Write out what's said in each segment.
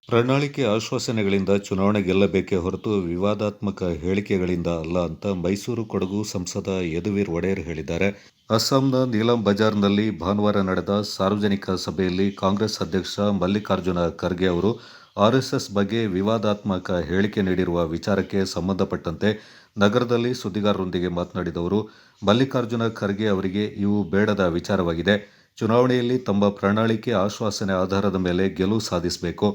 ಪ್ರಣಾಳಿಕೆ ಆಶ್ವಾಸನೆಗಳಿಂದ ಚುನಾವಣೆ ಗೆಲ್ಲಬೇಕೇ ಹೊರತು ವಿವಾದಾತ್ಮಕ ಹೇಳಿಕೆಗಳಿಂದ ಅಲ್ಲ ಅಂತ ಮೈಸೂರು ಕೊಡಗು ಸಂಸದ ಯದುವೀರ್ ಒಡೆಯರ್ ಹೇಳಿದ್ದಾರೆ. ಅಸ್ಸಾಂನ ನೀಲಂ ಬಜಾರ್ನಲ್ಲಿ ಭಾನುವಾರ ನಡೆದ ಸಾರ್ವಜನಿಕ ಸಭೆಯಲ್ಲಿ ಕಾಂಗ್ರೆಸ್ ಅಧ್ಯಕ್ಷ ಮಲ್ಲಿಕಾರ್ಜುನ ಖರ್ಗೆ ಅವರು ಆರ್ಎಸ್ಎಸ್ ಬಗ್ಗೆ ವಿವಾದಾತ್ಮಕ ಹೇಳಿಕೆ ನೀಡಿರುವ ವಿಚಾರಕ್ಕೆ ಸಂಬಂಧಪಟ್ಟಂತೆ ನಗರದಲ್ಲಿ ಸುದ್ದಿಗಾರರೊಂದಿಗೆ ಮಾತನಾಡಿದ ಅವರು, ಮಲ್ಲಿಕಾರ್ಜುನ ಖರ್ಗೆ ಅವರಿಗೆ ಇವು ಬೇಡದ ವಿಚಾರವಾಗಿದೆ. ಚುನಾವಣೆಯಲ್ಲಿ ತಮ್ಮ ಪ್ರಣಾಳಿಕೆ ಆಶ್ವಾಸನೆ ಆಧಾರದ ಮೇಲೆ ಗೆಲುವು ಸಾಧಿಸಬೇಕು.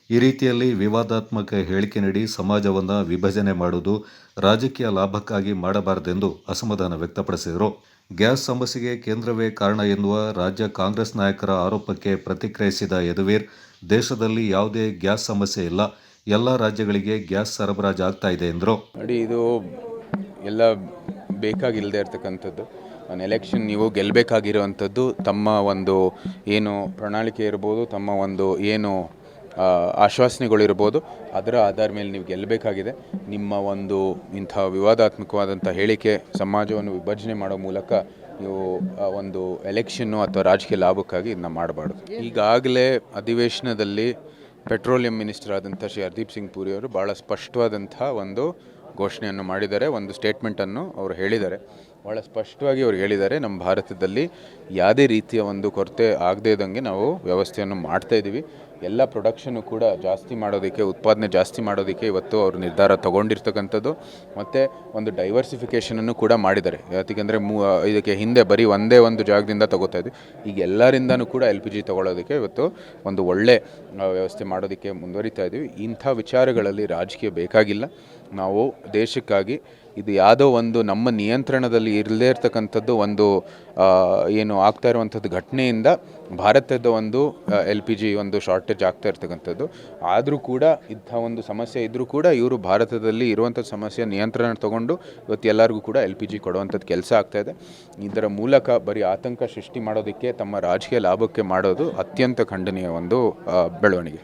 ಈ ರೀತಿಯಲ್ಲಿ ವಿವಾದಾತ್ಮಕ ಹೇಳಿಕೆ ನೀಡಿ ಸಮಾಜವನ್ನು ವಿಭಜನೆ ಮಾಡುವುದು ರಾಜಕೀಯ ಲಾಭಕ್ಕಾಗಿ ಮಾಡಬಾರದೆಂದು ಅಸಮಾಧಾನ ವ್ಯಕ್ತಪಡಿಸಿದರು. ಗ್ಯಾಸ್ ಸಮಸ್ಯೆಗೆ ಕೇಂದ್ರವೇ ಕಾರಣ ಎನ್ನುವ ರಾಜ್ಯ ಕಾಂಗ್ರೆಸ್ ನಾಯಕರ ಆರೋಪಕ್ಕೆ ಪ್ರತಿಕ್ರಿಯಿಸಿದ ಯದುವೀರ್, ದೇಶದಲ್ಲಿ ಯಾವುದೇ ಗ್ಯಾಸ್ ಸಮಸ್ಯೆ ಇಲ್ಲ, ಎಲ್ಲ ರಾಜ್ಯಗಳಿಗೆ ಗ್ಯಾಸ್ ಸರಬರಾಜು ಆಗ್ತಾ ಇದೆ ಎಂದರು. ನೋಡಿ, ಇದು ಎಲ್ಲ ಬೇಕಾಗಿಲ್ಲದೆ ಇರ್ತಕ್ಕಂಥದ್ದು. ಒಂದು ಎಲೆಕ್ಷನ್ ನೀವು ಗೆಲ್ಲಬೇಕಾಗಿರುವಂಥದ್ದು ತಮ್ಮ ಒಂದು ಏನು ಪ್ರಣಾಳಿಕೆ ಇರ್ಬೋದು, ತಮ್ಮ ಒಂದು ಏನು ಆಶ್ವಾಸನೆಗಳಿರ್ಬೋದು, ಅದರ ಆಧಾರ ಮೇಲೆ ನೀವು ಗೆಲ್ಲಬೇಕಾಗಿದೆ. ನಿಮ್ಮ ಒಂದು ಇಂಥ ವಿವಾದಾತ್ಮಕವಾದಂಥ ಹೇಳಿಕೆ ಸಮಾಜವನ್ನು ವಿಭಜನೆ ಮಾಡೋ ಮೂಲಕ ನೀವು ಒಂದು ಎಲೆಕ್ಷನ್ನು ಅಥವಾ ರಾಜಕೀಯ ಲಾಭಕ್ಕಾಗಿ ಇದನ್ನ ಮಾಡಬಾರ್ದು. ಈಗಾಗಲೇ ಅಧಿವೇಶನದಲ್ಲಿ ಪೆಟ್ರೋಲಿಯಂ ಮಿನಿಸ್ಟರ್ ಆದಂಥ ಶ್ರೀ ಹರ್ದೀಪ್ ಸಿಂಗ್ ಪುರಿ ಅವರು ಭಾಳ ಸ್ಪಷ್ಟವಾದಂಥ ಒಂದು ಘೋಷಣೆಯನ್ನು ಮಾಡಿದ್ದಾರೆ, ಒಂದು ಸ್ಟೇಟ್ಮೆಂಟನ್ನು ಅವರು ಹೇಳಿದ್ದಾರೆ. ಭಾಳ ಸ್ಪಷ್ಟವಾಗಿ ಅವರು ಹೇಳಿದ್ದಾರೆ, ನಮ್ಮ ಭಾರತದಲ್ಲಿ ಯಾವುದೇ ರೀತಿಯ ಒಂದು ಕೊರತೆ ಆಗದೇ ಇದ್ದಂಗೆ ನಾವು ವ್ಯವಸ್ಥೆಯನ್ನು ಮಾಡ್ತಾಯಿದ್ದೀವಿ. ಎಲ್ಲ ಪ್ರೊಡಕ್ಷನ್ನು ಕೂಡ ಜಾಸ್ತಿ ಮಾಡೋದಕ್ಕೆ, ಉತ್ಪಾದನೆ ಜಾಸ್ತಿ ಮಾಡೋದಕ್ಕೆ ಇವತ್ತು ಅವರು ನಿರ್ಧಾರ ತೊಗೊಂಡಿರ್ತಕ್ಕಂಥದ್ದು. ಮತ್ತು ಒಂದು ಡೈವರ್ಸಿಫಿಕೇಷನನ್ನು ಕೂಡ ಮಾಡಿದ್ದಾರೆ. ಯಾಕೆಂದರೆ ಇದಕ್ಕೆ ಹಿಂದೆ ಬರೀ ಒಂದೇ ಒಂದು ಜಾಗದಿಂದ ತೊಗೋತಾ ಇದ್ವಿ, ಈಗ ಎಲ್ಲರಿಂದನೂ ಕೂಡ LPG ತೊಗೊಳ್ಳೋದಕ್ಕೆ ಇವತ್ತು ಒಂದು ಒಳ್ಳೆ ವ್ಯವಸ್ಥೆ ಮಾಡೋದಕ್ಕೆ ಮುಂದುವರಿತಾ ಇದ್ದೀವಿ. ಇಂಥ ವಿಚಾರಗಳಲ್ಲಿ ರಾಜಕೀಯ ಬೇಕಾಗಿಲ್ಲ. ನಾವು ದೇಶಕ್ಕಾಗಿ ಇದು ಯಾವುದೋ ಒಂದು ನಮ್ಮ ನಿಯಂತ್ರಣದಲ್ಲಿ ಇರದೇ ಇರ್ತಕ್ಕಂಥದ್ದು ಒಂದು ಏನು ಆಗ್ತಾ ಇರುವಂಥದ್ದು ಘಟನೆಯಿಂದ ಭಾರತದ ಒಂದು LPG ಒಂದು ಶಾರ್ಟೇಜ್ ಆಗ್ತಾ ಇರ್ತಕ್ಕಂಥದ್ದು. ಆದರೂ ಕೂಡ ಇಂಥ ಒಂದು ಸಮಸ್ಯೆ ಇದ್ದರೂ ಕೂಡ ಇವರು ಭಾರತದಲ್ಲಿ ಇರುವಂಥ ಸಮಸ್ಯೆ ನಿಯಂತ್ರಣ ತಗೊಂಡು ಇವತ್ತು ಎಲ್ಲರಿಗೂ ಕೂಡ LPG ಕೊಡುವಂಥದ್ದು ಕೆಲಸ ಆಗ್ತಾಯಿದೆ. ಇದರ ಮೂಲಕ ಬರೀ ಆತಂಕ ಸೃಷ್ಟಿ ಮಾಡೋದಕ್ಕೆ, ತಮ್ಮ ರಾಜಕೀಯ ಲಾಭಕ್ಕೆ ಮಾಡೋದು ಅತ್ಯಂತ ಖಂಡನೀಯ ಒಂದು ಬೆಳವಣಿಗೆ.